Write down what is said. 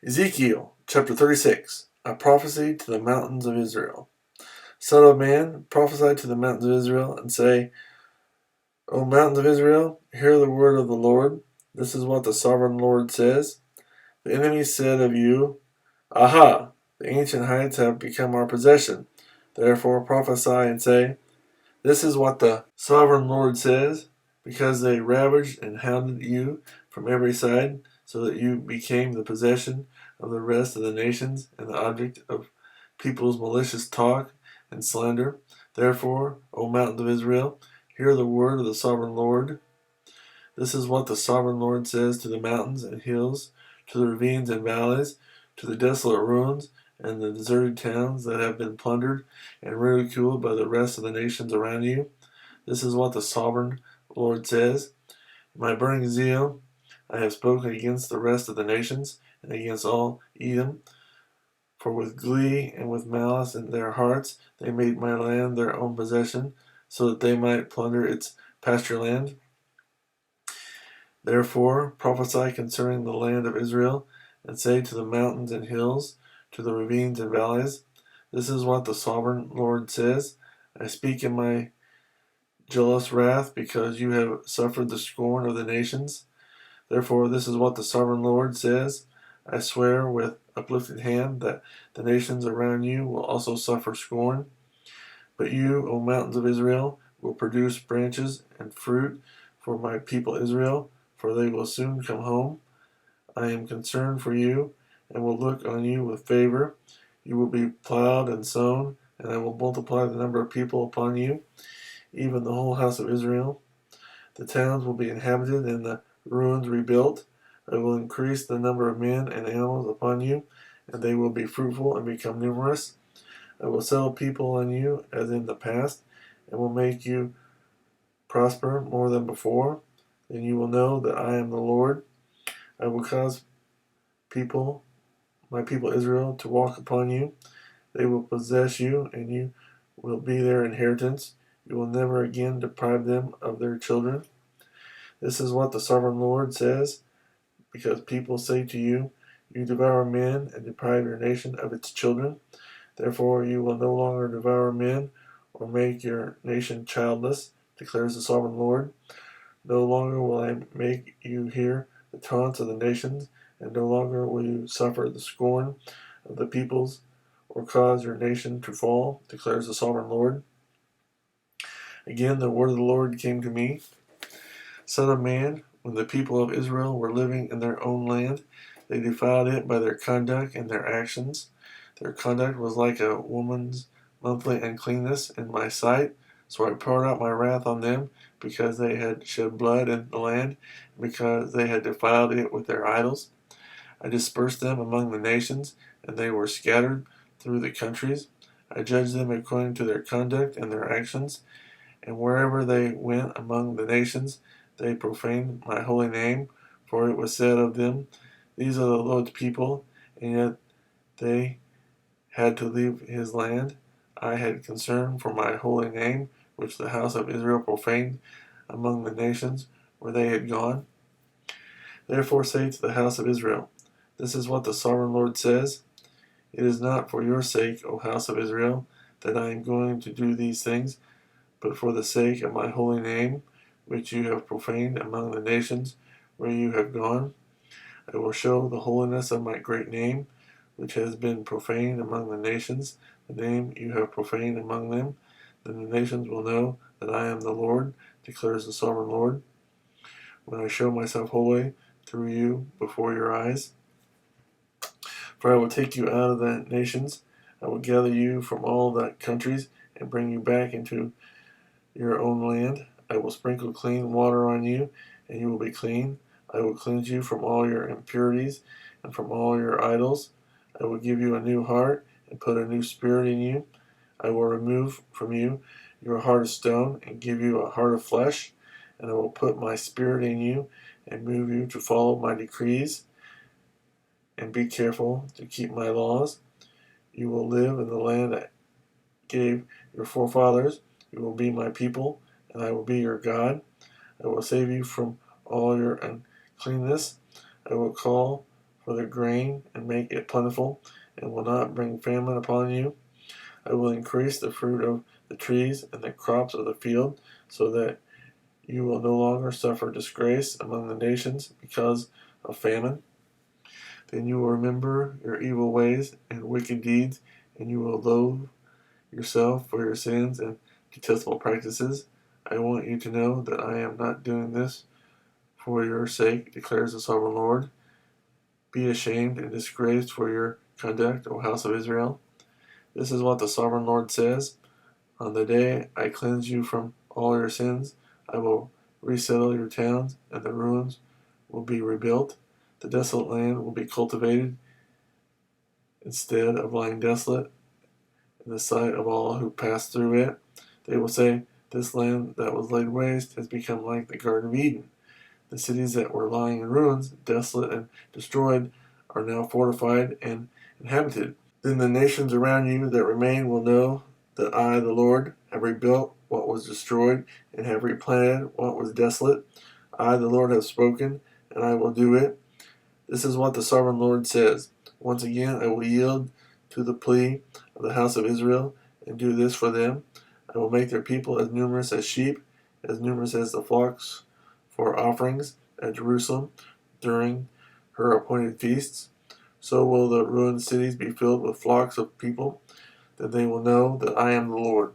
Ezekiel chapter 36, a prophecy to the mountains of Israel. Son of man, prophesy to the mountains of Israel, and say, O mountains of Israel, hear the word of the Lord. This is what the sovereign Lord says. The enemy said of you, Aha! The ancient heights have become our possession. Therefore prophesy and say, This is what the sovereign Lord says, because they ravaged and hounded you from every side, so that you became the possession of the rest of the nations and the object of people's malicious talk and slander. Therefore, O mountains of Israel, hear the word of the sovereign Lord. This is what the sovereign Lord says to the mountains and hills, to the ravines and valleys, to the desolate ruins and the deserted towns that have been plundered and ridiculed by the rest of the nations around you. This is what the sovereign Lord says. In my burning zeal, I have spoken against the rest of the nations and against all Edom. For with glee and with malice in their hearts, they made my land their own possession, so that they might plunder its pasture land. Therefore prophesy concerning the land of Israel, and say to the mountains and hills, to the ravines and valleys, This is what the sovereign Lord says. I speak in my jealous wrath, because you have suffered the scorn of the nations. Therefore this is what the sovereign Lord says. I swear with uplifted hand that the nations around you will also suffer scorn. But you, O mountains of Israel, will produce branches and fruit for my people Israel, for they will soon come home. I am concerned for you, and will look on you with favor. You will be plowed and sown, and I will multiply the number of people upon you, even the whole house of Israel. The towns will be inhabited, and the ruins rebuilt. I will increase the number of men and animals upon you, and they will be fruitful and become numerous. I will settle people on you as in the past, and will make you prosper more than before. Then you will know that I am the Lord. I will cause my people Israel, to walk upon you. They will possess you, and you will be their inheritance. You will never again deprive them of their children. This is what the sovereign Lord says, because people say to you, You devour men and deprive your nation of its children. Therefore you will no longer devour men or make your nation childless, declares the sovereign Lord. No longer will I make you hear the taunts of the nations, and no longer will you suffer the scorn of the peoples, or cause your nation to fall, declares the sovereign Lord. Again the word of the Lord came to me. Son of man, when the people of Israel were living in their own land, they defiled it by their conduct and their actions. Their conduct was like a woman's monthly uncleanness in my sight, so I poured out my wrath on them, because they had shed blood in the land, and because they had defiled it with their idols. I dispersed them among the nations, and they were scattered through the countries. I judged them according to their conduct and their actions, and wherever they went among the nations, they profaned my holy name, for it was said of them, These are the Lord's people, and yet they had to leave his land. I had concern for my holy name, which the house of Israel profaned among the nations where they had gone. Therefore say to the house of Israel, This is what the sovereign Lord says. It is not for your sake, O house of Israel, that I am going to do these things, but for the sake of my holy name, which you have profaned among the nations where you have gone. I will show the holiness of my great name, which has been profaned among the nations, the name you have profaned among them. Then the nations will know that I am the Lord, declares the sovereign Lord, when I show myself holy through you before your eyes. For I will take you out of the nations, I will gather you from all the countries, and bring you back into your own land. I will sprinkle clean water on you, and you will be clean. I will cleanse you from all your impurities and from all your idols. I will give you a new heart and put a new spirit in you. I will remove from you your heart of stone and give you a heart of flesh, and I will put my spirit in you and move you to follow my decrees and be careful to keep my laws. You will live in the land I gave your forefathers. You will be my people, and I will be your God. I will save you from all your uncleanness. I will call for the grain and make it plentiful, and will not bring famine upon you. I will increase the fruit of the trees and the crops of the field, so that you will no longer suffer disgrace among the nations because of famine. Then you will remember your evil ways and wicked deeds, and you will loathe yourself for your sins and detestable practices. I want you to know that I am not doing this for your sake, declares the sovereign Lord. Be ashamed and disgraced for your conduct, O house of Israel. This is what the sovereign Lord says. On the day I cleanse you from all your sins, I will resettle your towns, and the ruins will be rebuilt. The desolate land will be cultivated instead of lying desolate in the sight of all who pass through it. They will say, this land that was laid waste has become like the Garden of Eden. The cities that were lying in ruins, desolate and destroyed, are now fortified and inhabited. Then the nations around you that remain will know that I, the Lord, have rebuilt what was destroyed and have replanted what was desolate. I, the Lord, have spoken, and I will do it. This is what the sovereign Lord says. Once again, I will yield to the plea of the house of Israel and do this for them. I will make their people as numerous as sheep, as numerous as the flocks for offerings at Jerusalem during her appointed feasts. So will the ruined cities be filled with flocks of people, that they will know that I am the Lord.